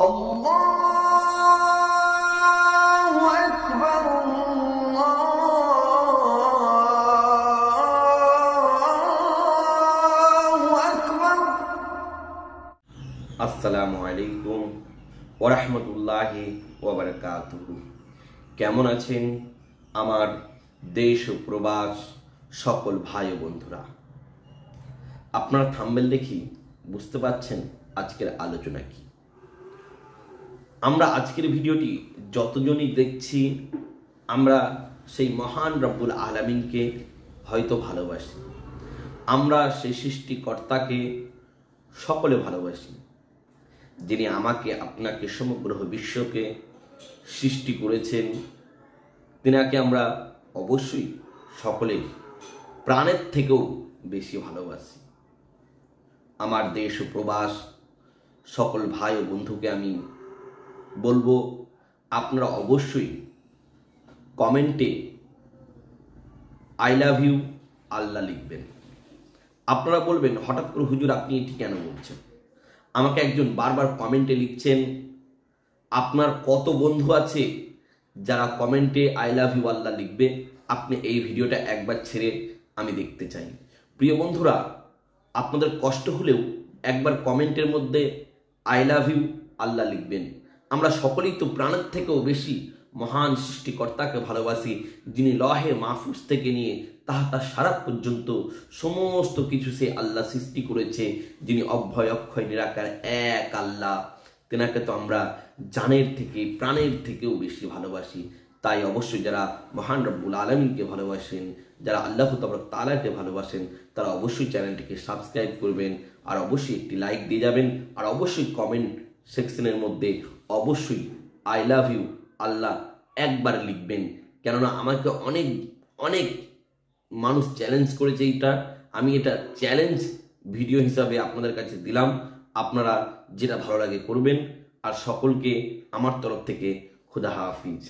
আল্লাহু আকবার, আল্লাহু আকবার। আসসালামু আলাইকুম ওয়া রাহমাতুল্লাহি ওয়া বারাকাতুহু। কেমন আছেন আমার দেশ ও প্রবাস সকল ভাই ও বন্ধুরা? আপনারা থাম্বনেল দেখি বুঝতে পারছেন আজকের আলোচনা কি। আমরা আজকের ভিডিওটি যতজনই দেখছি আমরা সেই মহান রব্বুল আলামিনকে হয়তো ভালোবাসি, আমরা সেই সৃষ্টিকর্তাকে সকলে ভালোবাসি, যিনি আমাকে আপনাকে সমগ্র বিশ্বকে সৃষ্টি করেছেন। তিনাকে আমরা অবশ্যই সকলে প্রাণের থেকেও বেশি ভালোবাসি। আমার দেশ ও প্রবাস সকল ভাই ও বন্ধুকে আমি বলবো, আপনারা অবশ্যই কমেন্টে আই লাভ ইউ আল্লাহ লিখবেন। আপনারা বলবেন হঠাৎ করে হুজুর আপনি এটি কেন বলছেন? আমাকে একজন বারবার কমেন্টে লিখছেন, আপনার কত বন্ধু আছে যারা কমেন্টে আই লাভ ইউ আল্লাহ লিখবে? আপনি এই ভিডিওটা একবার ছেড়ে আমি দেখতে চাই। প্রিয় বন্ধুরা, আপনাদের কষ্ট হলেও একবার কমেন্টের মধ্যে আই লাভ ইউ আল্লাহ লিখবেন। আমরা সকলেই তো প্রাণের থেকেও বেশি মহান সৃষ্টিকর্তাকে ভালোবাসি, যিনি লহে মাহফুজ থেকে নিয়ে তাহাতা সারা পর্যন্ত সমস্ত কিছু সে আল্লাহ সৃষ্টি করেছে, যিনি অভয় অক্ষয় নিরাকার এক আল্লাহ। তেনাকে তো আমরা জানের থেকে প্রাণের থেকেও বেশি ভালোবাসি। তাই অবশ্যই যারা মহান রব্বুল আলামিনকে ভালোবাসেন, যারা আল্লাহ তাআলাকে ভালোবাসেন, তারা অবশ্যই চ্যানেলটিকে সাবস্ক্রাইব করবেন, আর অবশ্যই একটি লাইক দিয়ে যাবেন, আর অবশ্যই কমেন্ট সেকশনের মধ্যে অবশ্যই আই লাভ ইউ আল্লাহ একবার লিখবেন। কেননা আমাকে অনেক অনেক মানুষ চ্যালেঞ্জ করেছে, আমি এটা চ্যালেঞ্জ ভিডিও হিসাবে আপনাদের কাছে দিলাম। আপনারা যেটা ভালো লাগে করবেন, আর সকলকে আমার তরফ থেকে খুদা হাফিজ।